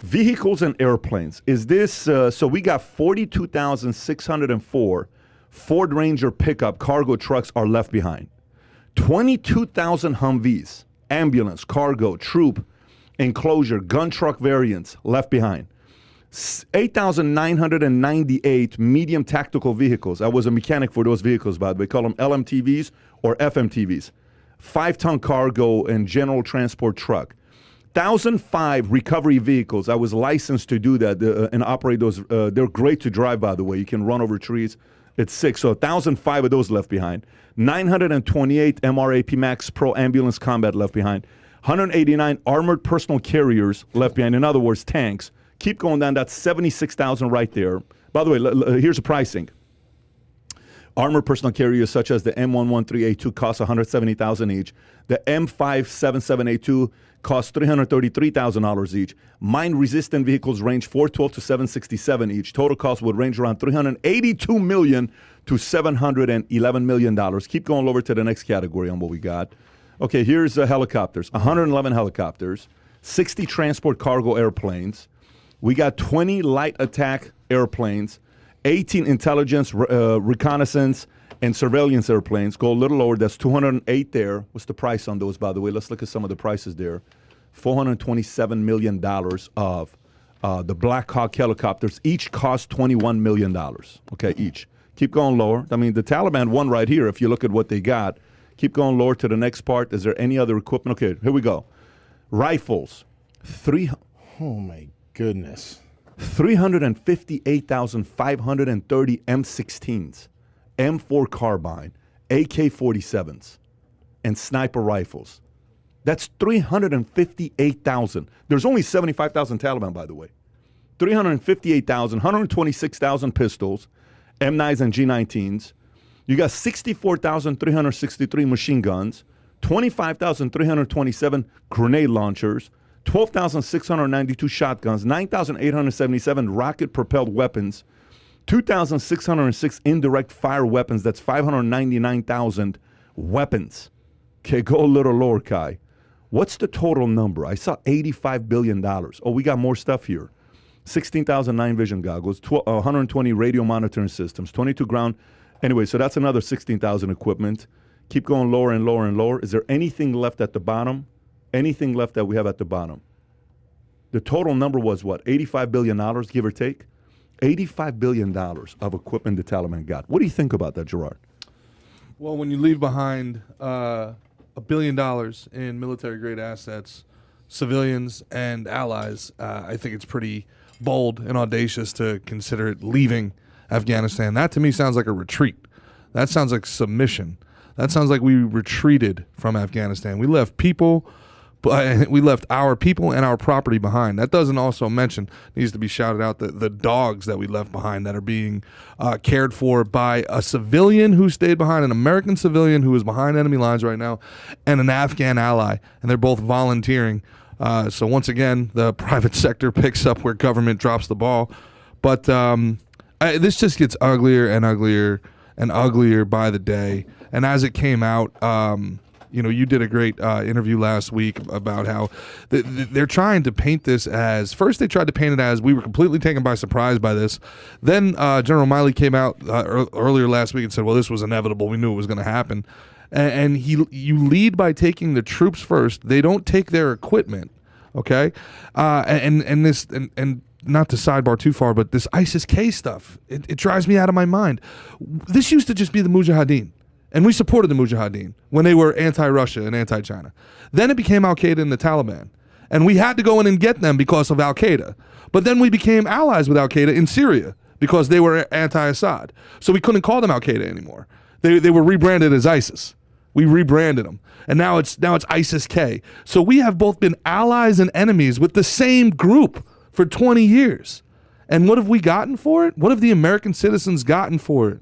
Vehicles and airplanes. Is this, so we got 42,604 Ford Ranger pickup cargo trucks are left behind. 22,000 Humvees, ambulance, cargo, troop, enclosure, gun truck variants left behind. 8,998 medium tactical vehicles. I was a mechanic for those vehicles, by the way. Call them LMTVs or FMTVs. 5-ton cargo and general transport truck. 1,005 recovery vehicles. I was licensed to do that and operate those. They're great to drive, by the way. You can run over trees. It's 6. So 1,005 of those left behind. 928 MRAP Max Pro ambulance combat left behind. 189 armored personal carriers left behind. In other words, tanks. Keep going down. That's 76,000 right there. By the way, here's the pricing. Armored personal carriers such as the M113A2 cost $170,000 each. The M577A2 costs $333,000 each. Mine-resistant vehicles range $412 to $767 each. Total cost would range around $382 million to $711 million. Keep going over to the next category on what we got. Okay, here's helicopters. 111 helicopters, 60 transport cargo airplanes. We got 20 light attack airplanes, 18 intelligence, reconnaissance, and surveillance airplanes. Go a little lower. That's 208 there. What's the price on those, by the way? Let's look at some of the prices there. $427 million of the Black Hawk helicopters. Each cost $21 million. Okay, each. Keep going lower. I mean, the Taliban won right here if you look at what they got. Keep going lower to the next part. Is there any other equipment? Okay, here we go. Rifles. Oh, my goodness. 358,530 M16s, M4 carbine, AK-47s, and sniper rifles. That's 358,000. There's only 75,000 Taliban, by the way. 358,000, 126,000 pistols, M9s and G19s. You got 64,363 machine guns, 25,327 grenade launchers, 12,692 shotguns, 9,877 rocket-propelled weapons, 2,606 indirect fire weapons. That's 599,000 weapons. Okay, go a little lower, Kai. What's the total number? I saw $85 billion. Oh, we got more stuff here. 16,000 night vision goggles, 120 radio monitoring systems, 22 ground. Anyway, so that's another 16,000 equipment. Keep going lower and lower and lower. Is there anything left at the bottom? Anything left that we have at the bottom? The total number was what? $85 billion, give or take? $85 billion of equipment the Taliban got. What do you think about that, Gerard? Well, when you leave behind $1 billion in military-grade assets, civilians and allies, I think it's pretty bold and audacious to consider it leaving Afghanistan. That, to me, sounds like a retreat. That sounds like submission. That sounds like we retreated from Afghanistan. We left people, but we left our people and our property behind. That doesn't also mention, needs to be shouted out, the dogs that we left behind that are being cared for by a civilian who stayed behind, an American civilian who is behind enemy lines right now, and an Afghan ally, and they're both volunteering. So once again, the private sector picks up where government drops the ball. But this just gets uglier and uglier and uglier by the day. And as it came out, you did a great interview last week about how they're trying to paint this as, first they tried to paint it as we were completely taken by surprise by this. Then General Miley came out earlier last week and said, well, this was inevitable. We knew it was going to happen. And you lead by taking the troops first. They don't take their equipment, okay? And not to sidebar too far, but this ISIS-K stuff, it drives me out of my mind. This used to just be the Mujahideen. And we supported the Mujahideen when they were anti-Russia and anti-China. Then it became Al-Qaeda and the Taliban. And we had to go in and get them because of Al-Qaeda. But then we became allies with Al-Qaeda in Syria because they were anti-Assad. So we couldn't call them Al-Qaeda anymore. They were rebranded as ISIS. We rebranded them. And now it's ISIS-K. So we have both been allies and enemies with the same group for 20 years. And what have we gotten for it? What have the American citizens gotten for it?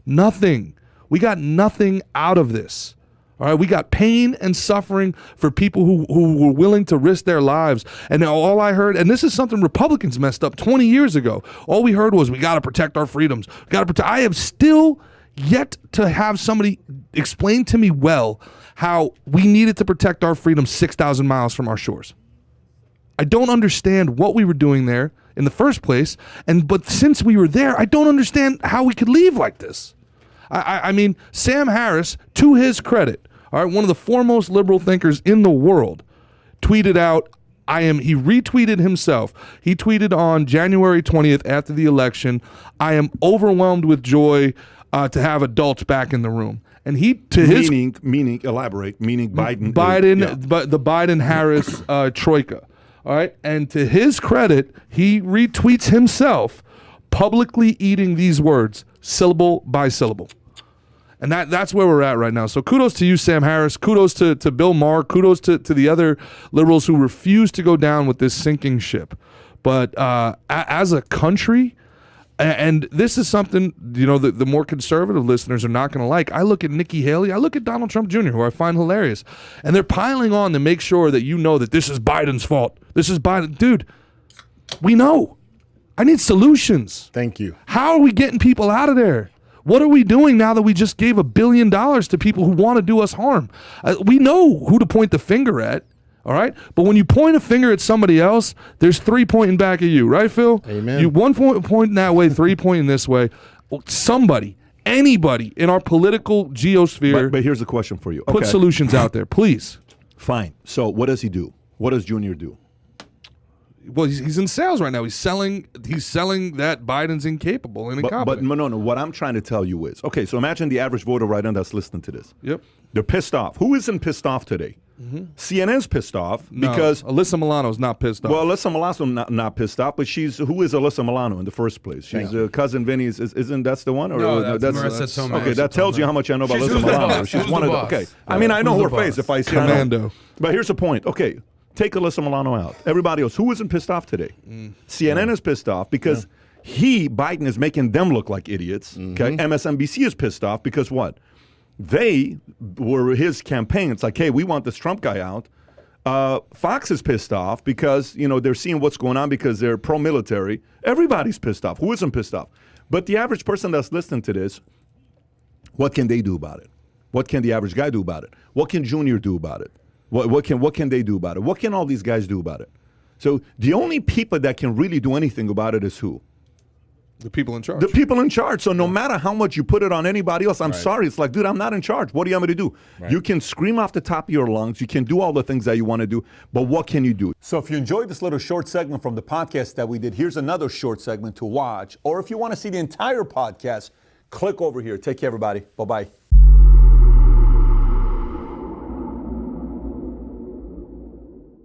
Nothing. We got nothing out of this. All right, we got pain and suffering for people who were willing to risk their lives. And all I heard, and this is something Republicans messed up 20 years ago, all we heard was we got to protect our freedoms. I have still yet to have somebody explain to me well how we needed to protect our freedoms 6,000 miles from our shores. I don't understand what we were doing there in the first place. But since we were there, I don't understand how we could leave like this. I mean, Sam Harris, to his credit, all right, one of the foremost liberal thinkers in the world, tweeted out, he retweeted himself. He tweeted on January 20th after the election, I am overwhelmed with joy to have adults back in the room. And he, to his... Meaning, elaborate, meaning Biden. But the Biden-Harris troika. All right. And to his credit, he retweets himself publicly eating these words, syllable by syllable. And that's where we're at right now. So kudos to you, Sam Harris. Kudos to Bill Maher. Kudos to the other liberals who refuse to go down with this sinking ship. But as a country, and this is something, you know, the more conservative listeners are not going to like. I look at Nikki Haley. I look at Donald Trump Jr., who I find hilarious. And they're piling on to make sure that you know that this is Biden's fault. This is Biden. Dude, we know. I need solutions. Thank you. How are we getting people out of there? What are we doing now that we just gave $1 billion to people who want to do us harm? We know who to point the finger at, all right? But when you point a finger at somebody else, there's 3 pointing back at you, right, Phil? Amen. You 1 point pointing that way, 3 pointing this way. Somebody, anybody in our political geosphere. But here's a question for you. Put solutions out there, please. Fine. So what does he do? What does Junior do? Well, he's in sales right now. He's selling that Biden's incapable and incompetent. But no. What I'm trying to tell you is, okay, so imagine the average voter right now that's listening to this. Yep. They're pissed off. Who isn't pissed off today? Mm-hmm. CNN's pissed off because Alyssa Milano's not pissed off. Well, Alyssa Milano's not pissed off, but who is Alyssa Milano in the first place? She's cousin Vinny's. Isn't that the one? Or no, that's Marissa Tomei. Okay, that tells you how much I know about Alyssa Milano. She's one of the. Okay, I mean I know her face if I see her. Commando. But here's the point. Okay. Take Alyssa Milano out. Everybody else, who isn't pissed off today? CNN is pissed off because Biden is making them look like idiots. Okay, MSNBC is pissed off because what? They were his campaign. It's like, hey, we want this Trump guy out. Fox is pissed off because they're seeing what's going on because they're pro-military. Everybody's pissed off. Who isn't pissed off? But the average person that's listening to this, what can they do about it? What can the average guy do about it? What can Junior do about it? What can they do about it? What can all these guys do about it? So the only people that can really do anything about it is who? The people in charge. The people in charge. So no matter how much you put it on anybody else, I'm sorry. It's like, dude, I'm not in charge. What do you want me to do? Right. You can scream off the top of your lungs. You can do all the things that you want to do. But what can you do? So if you enjoyed this little short segment from the podcast that we did, here's another short segment to watch. Or if you want to see the entire podcast, click over here. Take care, everybody. Bye-bye.